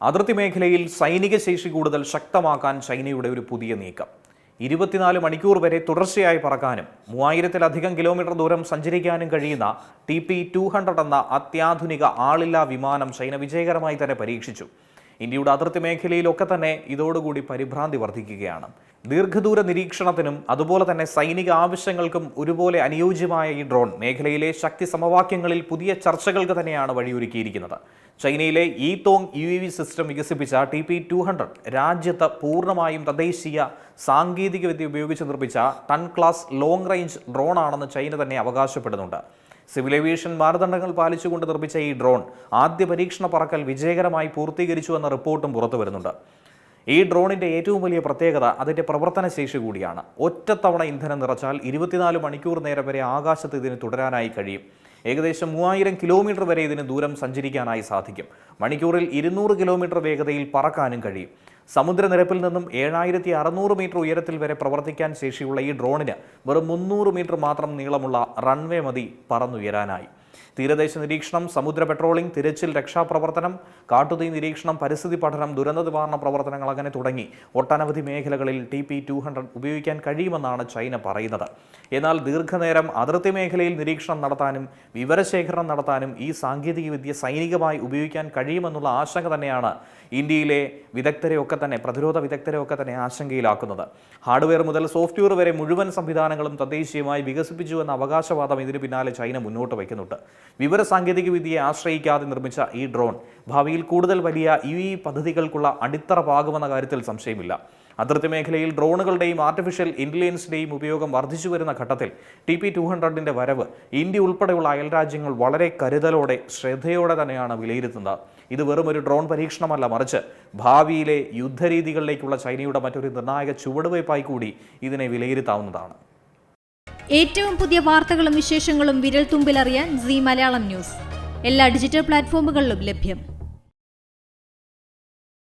അതിർത്തി മേഖലയിൽ സൈനിക ശേഷി കൂടുതൽ ശക്തമാക്കാൻ ചൈനയുടെ ഒരു പുതിയ നീക്കം. 24 മണിക്കൂർ വരെ തുടർച്ചയായി പറക്കാനും 3000-ലധികം കിലോമീറ്റർ ദൂരം സഞ്ചരിക്കാനും കഴിയുന്ന TP-200 എന്ന അത്യാധുനിക ആളില്ലാ വിമാനം ചൈന വിജയകരമായി തന്നെ പരീക്ഷിച്ചു. ഇന്ത്യയുടെ അതിർത്തി മേഖലയിലൊക്കെ തന്നെ ഇതോടുകൂടി പരിഭ്രാന്തി വർദ്ധിക്കുകയാണ്. ദീർഘദൂര നിരീക്ഷണത്തിനും അതുപോലെ തന്നെ സൈനിക ആവശ്യങ്ങൾക്കും ഒരുപോലെ അനുയോജ്യമായ ഈ ഡ്രോൺ മേഖലയിലെ ശക്തി സമവാക്യങ്ങളിൽ പുതിയ ചർച്ചകൾക്ക് തന്നെയാണ് വഴിയൊരുക്കിയിരിക്കുന്നത്. ചൈനയിലെ ഈതോങ് UAV സിസ്റ്റം വികസിപ്പിച്ച TP-200 രാജ്യത്ത് പൂർണ്ണമായും തദ്ദേശീയ സാങ്കേതികവിദ്യ ഉപയോഗിച്ച് നിർമ്മിച്ച ton class long range drone ആണെന്ന് ചൈന തന്നെ അവകാശപ്പെടുന്നുണ്ട്. സിവിൽ ഏവിയേഷൻ മാനദണ്ഡങ്ങൾ പാലിച്ചുകൊണ്ട് നിർമ്മിച്ച ഈ ഡ്രോൺ ആദ്യ പരീക്ഷണ പറക്കൽ വിജയകരമായി പൂർത്തീകരിച്ചുവെന്ന റിപ്പോർട്ടും പുറത്തു വരുന്നുണ്ട്. ഈ ഡ്രോണിൻ്റെ ഏറ്റവും വലിയ പ്രത്യേകത അതിൻ്റെ പ്രവർത്തനശേഷി കൂടിയാണ്. ഒറ്റത്തവണ ഇന്ധനം നിറച്ചാൽ 24 മണിക്കൂർ നേരം വരെ ആകാശത്ത് ഇതിന് തുടരാനായി കഴിയും. ഏകദേശം 3000 കിലോമീറ്റർ വരെ ഇതിന് ദൂരം സഞ്ചരിക്കാനായി സാധിക്കും. മണിക്കൂറിൽ 200 കിലോമീറ്റർ വേഗതയിൽ പറക്കാനും കഴിയും. സമുദ്രനിരപ്പിൽ നിന്നും 7600 മീറ്റർ ഉയരത്തിൽ വരെ പ്രവർത്തിക്കാൻ ശേഷിയുള്ള ഈ ഡ്രോണിന് വെറും 300 മീറ്റർ മാത്രം നീളമുള്ള റൺവേ മതി പറന്നുയരാനായി. തീരദേശ നിരീക്ഷണം, സമുദ്ര പെട്രോളിംഗ്, തിരച്ചിൽ, രക്ഷാപ്രവർത്തനം, കാട്ടുതീ നിരീക്ഷണം, പരിസ്ഥിതി പഠനം, ദുരന്ത നിവാരണ പ്രവർത്തനങ്ങൾ അങ്ങനെ തുടങ്ങി ഒട്ടനവധി മേഖലകളിൽ TP-200 ഉപയോഗിക്കാൻ കഴിയുമെന്നാണ് ചൈന പറയുന്നത്. എന്നാൽ ദീർഘനേരം അതിർത്തി മേഖലയിൽ നിരീക്ഷണം നടത്താനും വിവരശേഖരണം നടത്താനും ഈ സാങ്കേതികവിദ്യ സൈനികമായി ഉപയോഗിക്കാൻ കഴിയുമെന്നുള്ള ആശങ്ക തന്നെയാണ് ഇന്ത്യയിലെ വിദഗ്ധരെയൊക്കെ തന്നെ, പ്രതിരോധ വിദഗ്ധരെയൊക്കെ തന്നെ ആശങ്കയിലാക്കുന്നത്. ഹാർഡ്വെയർ മുതൽ സോഫ്റ്റ്വെയർ വരെ മുഴുവൻ സംവിധാനങ്ങളും തദ്ദേശീയമായി വികസിപ്പിച്ചു എന്ന അവകാശവാദം ഇതിന് പിന്നാലെ ചൈന മുന്നോട്ട് വയ്ക്കുന്നുണ്ട്. വിവര സാങ്കേതികവിദ്യയെ ആശ്രയിക്കാതെ നിർമ്മിച്ച ഈ ഡ്രോൺ ഭാവിയിൽ കൂടുതൽ വലിയ UAV പദ്ധതികൾക്കുള്ള അടിത്തറ പാകുമെന്ന കാര്യത്തിൽ സംശയമില്ല. അതിർത്തി മേഖലയിൽ ഡ്രോണുകളുടെയും ആർട്ടിഫിഷ്യൽ ഇന്റലിജൻസിന്റെയും ഉപയോഗം വർദ്ധിച്ചു വരുന്ന ഘട്ടത്തിൽ TP-200ന്റെ വരവ് ഇന്ത്യ ഉൾപ്പെടെയുള്ള അയൽരാജ്യങ്ങൾ വളരെ കരുതലോടെ, ശ്രദ്ധയോടെ തന്നെയാണ് വിലയിരുത്തുന്നത്. ഇത് വെറും ഒരു ഡ്രോൺ പരീക്ഷണമല്ല, മറിച്ച് ഭാവിയിലെ യുദ്ധരീതികളിലേക്കുള്ള ചൈനയുടെ മറ്റൊരു നിർണായക ചുവടുവയ്പായി കൂടി ഇതിനെ വിലയിരുത്താവുന്നതാണ്. ഏറ്റവും പുതിയ വാർത്തകളും വിശേഷങ്ങളും വിരൽ തുമ്പിലറിയാൻ Zee മലയാളം ന്യൂസ് എല്ലാ ഡിജിറ്റൽ പ്ലാറ്റ്ഫോമുകളിലും ലഭ്യം.